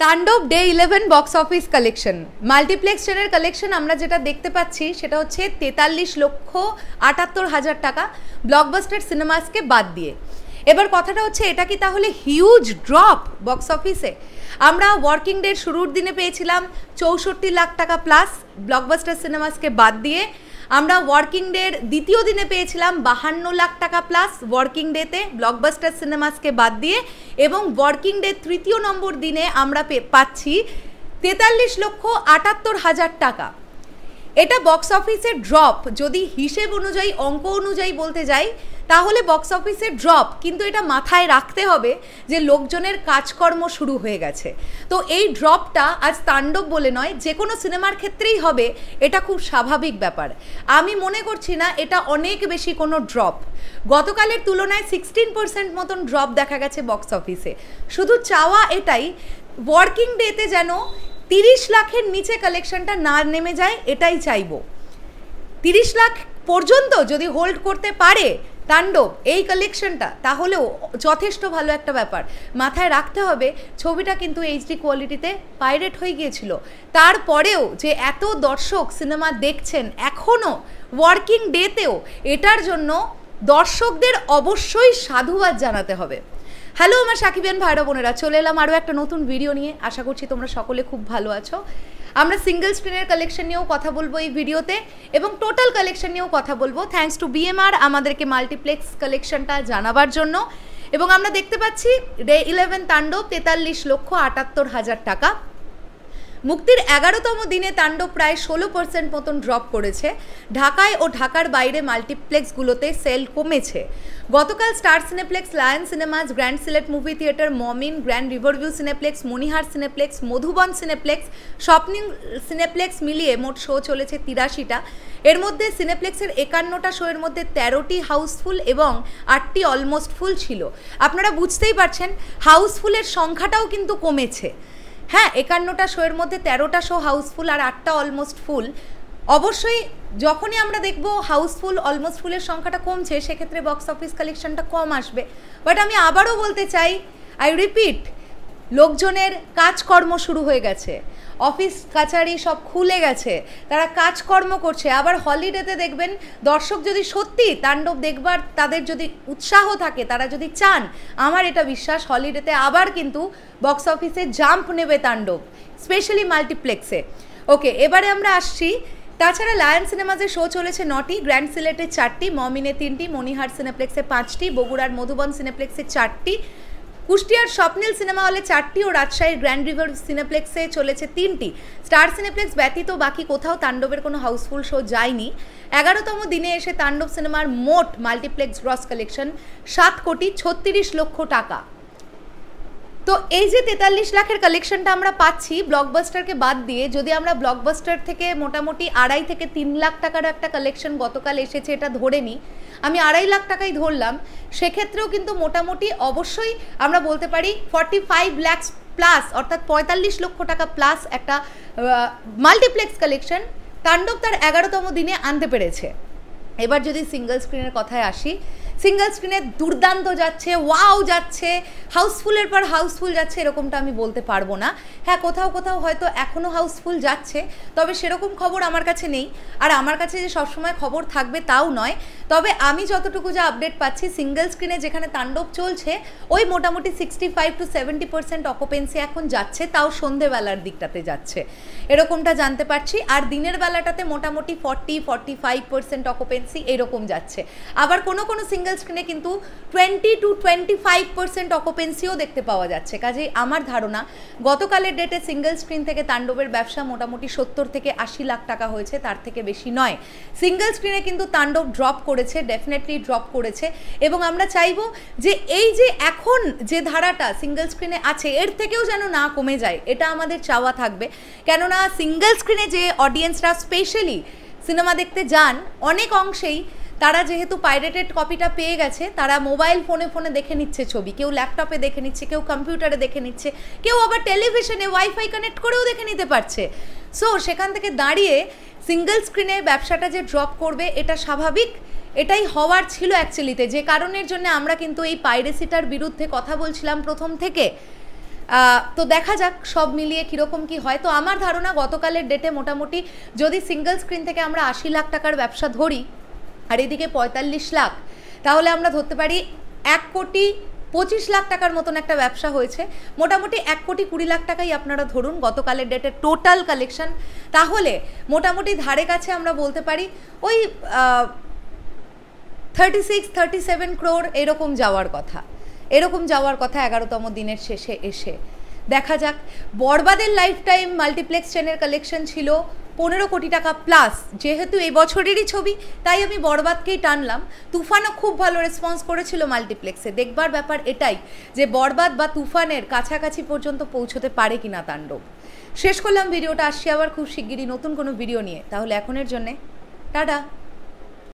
তাণ্ডব day 11 box office collection multiplex চেনের collection আমরা যেটা দেখতে পাচ্ছি সেটা হচ্ছে 43,78,000 টাকা ব্লকবাস্টার সিনেমাসকে বাদ দিয়ে। এবার কথাটা হচ্ছে এটা কি তাহলে হিউজ ড্রপ বক্স অফিসে? আমরা ওয়ার্কিং ডের শুরুর দিনে পেয়েছিলাম 64 লাখ টাকা প্লাস ব্লকবাস্টার সিনেমাসকে বাদ দিয়ে। আমরা ওয়ার্কিং ডের দ্বিতীয় দিনে পেয়েছিলাম 52 লাখ টাকা প্লাস ওয়ার্কিং ডেতে ব্লকবাস্টার সিনেমাসকে বাদ দিয়ে, এবং ওয়ার্কিং ডে তৃতীয় নম্বর দিনে আমরা পাচ্ছি 43,78,000 টাকা। এটা বক্স অফিসের ড্রপ, যদি হিসেব অনুযায়ী অঙ্ক অনুযায়ী বলতে যাই তাহলে বক্স অফিসের ড্রপ, কিন্তু এটা মাথায় রাখতে হবে যে লোকজনের কাজকর্ম শুরু হয়ে গেছে। তো এই ড্রপটা আজ তাণ্ডব বলে নয়, যে কোনো সিনেমার ক্ষেত্রেই হবে, এটা খুব স্বাভাবিক ব্যাপার। আমি মনে করছি না এটা অনেক বেশি কোনো ড্রপ। গতকালের তুলনায় 16% মতন ড্রপ দেখা গেছে বক্স অফিসে। শুধু চাওয়া এটাই, ওয়ার্কিং ডেতে যেন 30 লাখের নিচে কালেকশনটা না নেমে যায়, এটাই চাইবো। 30 লাখ পর্যন্ত যদি হোল্ড করতে পারে তাণ্ডব এই কালেকশনটা, তাহলেও যথেষ্ট ভালো একটা ব্যাপার। মাথায় রাখতে হবে ছবিটা কিন্তু এইচডি কোয়ালিটিতে পাইরেট হয়ে গিয়েছিল, তারপরেও যে এত দর্শক সিনেমা দেখছেন এখনও ওয়ার্কিং ডেতেও, এটার জন্য দর্শকদের অবশ্যই সাধুবাদ জানাতে হবে। হ্যালো আমার সাকিবিয়ান ভাইরা বোনেরা, চলে এলাম আরও একটা নতুন ভিডিও নিয়ে। আশা করছি তোমরা সকলে খুব ভালো আছো। আমরা সিঙ্গেল স্ক্রিনের কালেকশন নিয়েও কথা বলবো এই ভিডিওতে, এবং টোটাল কালেকশন নিয়েও কথা বলবো। থ্যাঙ্কস টু বিএমআর আমাদেরকে মাল্টিপ্লেক্স কালেকশনটা জানাবার জন্য। এবং আমরা দেখতে পাচ্ছি ডে 11 তাণ্ডব 43,78,000 টাকা। মুক্তির 11তম দিনে তাণ্ডব প্রায় 16% মতন ড্রপ করেছে। ঢাকায় ও ঢাকার বাইরে মাল্টিপ্লেক্সগুলোতে সেল কমেছে। গতকাল star cineplex, lion cinemas, grand Sylhet movie theatre, মমিন, গ্র্যান্ড রিভারভিউ সিনেপ্লেক্স, মণিহার সিনেপ্লেক্স, মধুবন সিনেপ্লেক্স, স্বপ্নিং সিনেপ্লেক্স মিলিয়ে মোট শো চলেছে 83টা। এর মধ্যে সিনেপ্লেক্সের 51টা শোয়ের মধ্যে 13টি হাউসফুল এবং 8টি অলমোস্ট ফুল ছিল। আপনারা বুঝতেই পারছেন হাউসফুলের সংখ্যাটাও কিন্তু কমেছে। হ্যাঁ, 51টা শোয়ের মধ্যে 13টা শো হাউসফুল আর 8টা অলমোস্ট ফুল। অবশ্যই যখনই আমরা দেখব হাউসফুল অলমোস্ট ফুলের সংখ্যাটা কমছে, সেক্ষেত্রে বক্স অফিস কালেকশনটা কম আসবে। বাট আমি আবারও বলতে চাই, আই রিপিট, লোকজনের কাজকর্ম শুরু হয়ে গেছে, অফিস কাছারি সব খুলে গেছে, তারা কাজকর্ম করছে। আবার হলিডেতে দেখবেন দর্শক যদি সত্যি তাণ্ডব দেখবার তাদের যদি উৎসাহ থাকে, তারা যদি চান, আমার এটা বিশ্বাস হলিডেতে আবার কিন্তু বক্স অফিসে জাম্প নেবে তাণ্ডব, স্পেশালি মাল্টিপ্লেক্সে। ওকে, এবারে আমরা আসছি। তাছাড়া লায়ন সিনেমাসের শো চলেছে 9টি, গ্র্যান্ড সিলেটে 4টি, মমিনে 3টি, মণিহার সিনেপ্লেক্সে 5টি, বগুড়ার মধুবন সিনেপ্লেক্সে 4টি, কুষ্টিয়ার স্বপ্নিল সিনেমা হলে 4টি ও রাজশাহীর গ্র্যান্ড রিভার সিনেপ্লেক্সে চলেছে 3টি। স্টার সিনেপ্লেক্স ব্যতীত বাকি কোথাও তাণ্ডবের কোনো হাউসফুল শো যায়নি। 11তম দিনে এসে তাণ্ডব সিনেমার মোট মাল্টিপ্লেক্স গ্রস কালেকশন 7,36,00,000 টাকা। তো এই যে 43 লাখের কালেকশনটা আমরা পাচ্ছি ব্লকবাস্টারকে বাদ দিয়ে, যদি আমরা ব্লকবাস্টার থেকে মোটামুটি 2.5 থেকে 3 লাখ টাকার একটা কালেকশন গতকাল এসেছে এটা ধরে নিই, আমি 2.5 লাখ টাকাই ধরলাম, সেক্ষেত্রেও কিন্তু মোটামুটি অবশ্যই আমরা বলতে পারি 45 লাখ প্লাস, অর্থাৎ 45 লক্ষ টাকা প্লাস একটা মাল্টিপ্লেক্স কালেকশন তাণ্ডব তার 11তম দিনে আনতে পেরেছে। এবার যদি সিঙ্গেল স্ক্রিনের কথায় আসি, সিঙ্গেল স্ক্রিনে দুর্দান্ত যাচ্ছে, ওয়াও যাচ্ছে, হাউসফুলের পর হাউসফুল যাচ্ছে এরকমটা আমি বলতে পারবো না। হ্যাঁ, কোথাও কোথাও হয়তো এখনও হাউসফুল যাচ্ছে, তবে সেরকম খবর আমার কাছে নেই। আর আমার কাছে যে সবসময় খবর থাকবে তাও নয়, তবে আমি যতটুকু যা আপডেট পাচ্ছি সিঙ্গেল স্ক্রিনে যেখানে তাণ্ডব চলছে ওই মোটামুটি 65 to 70% অকুপেন্সি এখন যাচ্ছে, তাও সন্ধেবেলার দিকটাতে যাচ্ছে এরকমটা জানতে পারছি। আর দিনের বেলাটাতে মোটামুটি 40-45% অকুপেন্সি এরকম যাচ্ছে। আবার কোনো কোনো সিঙ্গেল স্ক্রিনে কিন্তু 20 to 25% অকুপেন্সিও দেখতে পাওয়া যাচ্ছে। কাজেই আমার ধারণা গতকালের ডেটে সিঙ্গেল স্ক্রিন থেকে তাণ্ডবের ব্যবসা মোটামুটি 70 থেকে 80 লাখ টাকা হয়েছে, তার থেকে বেশি নয়। সিঙ্গেল স্ক্রিনে কিন্তু তাণ্ডব ড্রপ করেছে, ডেফিনেটলি ড্রপ করেছে, এবং আমরা চাইবো যে এই যে এখন যে ধারাটা সিঙ্গেল স্ক্রিনে আছে এর থেকেও যেন না কমে যায়, এটা আমাদের চাওয়া থাকবে। কেননা সিঙ্গেল স্ক্রিনে যে অডিয়েন্সরা স্পেশালি সিনেমা দেখতে যান, অনেক অংশেই তারা যেহেতু পাইরেটেড কপিটা পেয়ে গেছে, তারা মোবাইল ফোনে দেখে নিচ্ছে ছবি, কেউ ল্যাপটপে দেখে নিচ্ছে, কেউ কম্পিউটারে দেখে নিচ্ছে, কেউ আবার টেলিভিশনে ওয়াইফাই কানেক্ট করেও দেখে নিতে পারছে। সো সেখান থেকে দাঁড়িয়ে সিঙ্গেল স্ক্রিনে ব্যবসাটা যে ড্রপ করবে এটা স্বাভাবিক, এটাই হওয়ার ছিল অ্যাকচুয়ালিতে, যে কারণের জন্য আমরা কিন্তু এই পাইরেসিটার বিরুদ্ধে কথা বলছিলাম প্রথম থেকে। তো দেখা যাক সব মিলিয়ে কীরকম কি হয়। তো আমার ধারণা গতকালের ডেটে মোটামুটি যদি সিঙ্গেল স্ক্রিন থেকে আমরা 80 লাখ টাকার ব্যবসা ধরি আর এদিকে 45 লাখ, তাহলে আমরা ধরতে পারি 1,25,00,000 টাকার মতন একটা ব্যবসা হয়েছে। মোটামুটি 1,20,00,000 টাকাই আপনারা ধরুন গতকালের ডেটে টোটাল কালেকশন। তাহলে মোটামুটি ধারে কাছে আমরা বলতে পারি ওই 36-37 crore এরকম যাওয়ার কথা, 11তম দিনের শেষে এসে। দেখা যাক। বরবাদের লাইফ টাইম মাল্টিপ্লেক্স চেনের কালেকশন ছিল 15 কোটি টাকা প্লাস। যেহেতু এই বছরেরই ছবি তাই আমি বরবাদকেই টানলাম। তুফানও খুব ভালো রেসপন্স করেছিল মাল্টিপ্লেক্সে। দেখবার ব্যাপার এটাই যে বরবাদ বা তুফানের কাছাকাছি পর্যন্ত পৌঁছতে পারে কিনা তাণ্ডব। শেষ করলাম ভিডিওটা, আসছি আবার খুব শিগগিরই নতুন কোনো ভিডিও নিয়ে। তাহলে এখনের জন্যে টাটা।